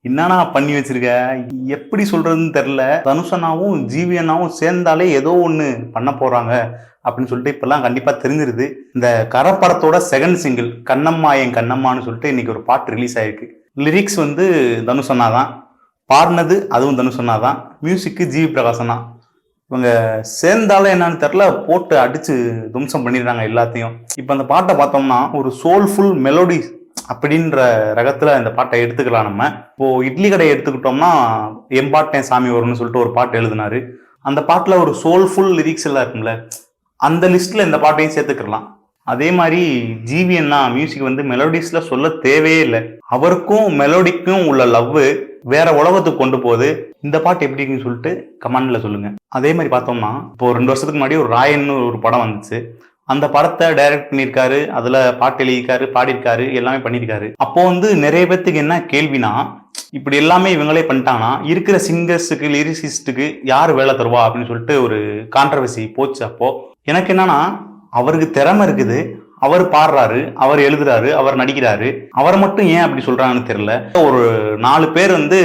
என்னன்னா பண்ணி வச்சிருக்க, எப்படி சொல்றதுன்னு தெரியல. தனுஷ் அண்ணாவும் ஜிவி அண்ணாவும் சேர்ந்தாலே ஏதோ ஒண்ணு பண்ண போறாங்க அப்படின்னு சொல்லிட்டு இப்பெல்லாம் கண்டிப்பா தெரிஞ்சிருது. இந்த கர படத்தோட செகண்ட் சிங்கிள் கண்ணம்மா என் கண்ணம்மான்னு சொல்லிட்டு இன்னைக்கு ஒரு பாட்டு ரிலீஸ் ஆயிருக்கு. லிரிக்ஸ் வந்து தனுஷ் அண்ணா தான் பாடினது, அதுவும் தனுஷ் அண்ணா தான். மியூசிக்கு ஜிவி பிரகாசன் தான். இவங்க சேர்ந்தாலே என்னன்னு தெரியல, போட்டு அடிச்சு தும்சம் பண்ணிடுறாங்க எல்லாத்தையும். இப்போ அந்த பாட்டை பார்த்தோம்னா ஒரு சோல்ஃபுல் மெலோடி அப்படின்ற ரகத்துல இந்த பாட்டை எடுத்துக்கலாம். நம்ம இப்போ இட்லி கடை எடுத்துக்கிட்டோம்னா எம்பாட்டேன் சாமி வரும்னு சொல்லிட்டு ஒரு பாட்டு எழுதினாரு. அந்த பாட்டுல ஒரு சோல்ஃபுல் லிரிக்ஸ் எல்லாம் இருக்கும்ல, அந்த லிஸ்ட்ல இந்த பாட்டையும் சேர்த்துக்கலாம். அதே மாதிரி ஜிவி அண்ணா மியூசிக் வந்து மெலோடிஸ்ல சொல்ல தேவையே இல்லை. அவருக்கும் மெலோடிக்கும் உள்ள லவ் வேற உலகத்துக்கு கொண்டு போகுது. இந்த பாட்டு எப்படி இருக்குன்னு சொல்லிட்டு கமெண்ட்ல சொல்லுங்க. அதே மாதிரி பார்த்தோம்னா இப்போ 2 வருஷத்துக்கு முன்னாடி ஒரு ராயன்னு ஒரு படம் வந்துச்சு. அந்த படத்தை டைரக்ட் பண்ணியிருக்காரு, அதுல பாட்டு எழுதியிருக்காரு, பாடியிருக்காரு, எல்லாமே பண்ணியிருக்காரு. அப்போ வந்து நிறைய பேத்துக்கு என்ன கேள்வினா, இப்படி எல்லாமே இவங்களே பண்ணிட்டாங்கன்னா இருக்கிற சிங்கர்ஸுக்கு லிரிசிஸ்டுக்கு யார் வேலை தருவா அப்படின்னு சொல்லிட்டு ஒரு கான்ட்ரவர்சி போச்சு. அப்போ எனக்கு என்னன்னா, அவருக்கு திறமை இருக்குது, அவர் பாடுறாரு, அவர் எழுதுறாரு, அவர் நடிக்கிறாரு, அவரை மட்டும் ஏன் அப்படி சொல்றாங்கன்னு தெரியல. ஒரு 4 பேர் வந்து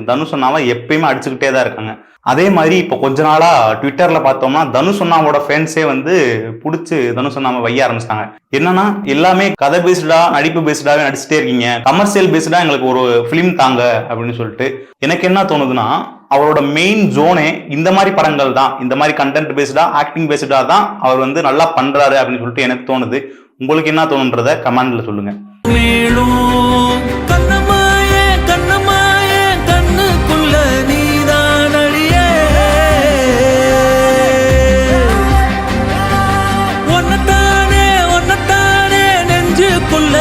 தனுஷ் அண்ணாவை எப்பயுமே அடிச்சுக்கிட்டே தான் இருக்காங்க. அதே மாதிரி இப்போ கொஞ்ச நாளா ட்விட்டர்ல பார்த்தோம்னா தனுஷ் அண்ணாவோட ஃபேன்ஸே வந்து பிடிச்சி தனுஷ் அண்ணாவை வைய ஆரம்பிச்சிட்டாங்க. என்னன்னா, எல்லாமே கதை பேஸ்டா நடிப்பு பேஸ்டாவே நடிச்சுட்டே இருக்கீங்க, கமர்ஷியல் பேஸ்டா எங்களுக்கு ஒரு பிலிம் தாங்க அப்படின்னு சொல்லிட்டு. எனக்கு என்ன தோணுதுன்னா, அவரோட மெயின் ஜோனே இந்த மாதிரி படங்கள் தான், இந்த மாதிரி கண்டென்ட் பேஸ்டா ஆக்டிங் பேஸ்டா தான் அவர் வந்து நல்லா பண்றாரு அப்படின்னு சொல்லிட்டு எனக்கு தோணுது. உங்களுக்கு என்ன தோணுன்றத கமெண்ட்ல சொல்லுங்க. ஒன்னத்தானே நெஞ்சுக்குள்ள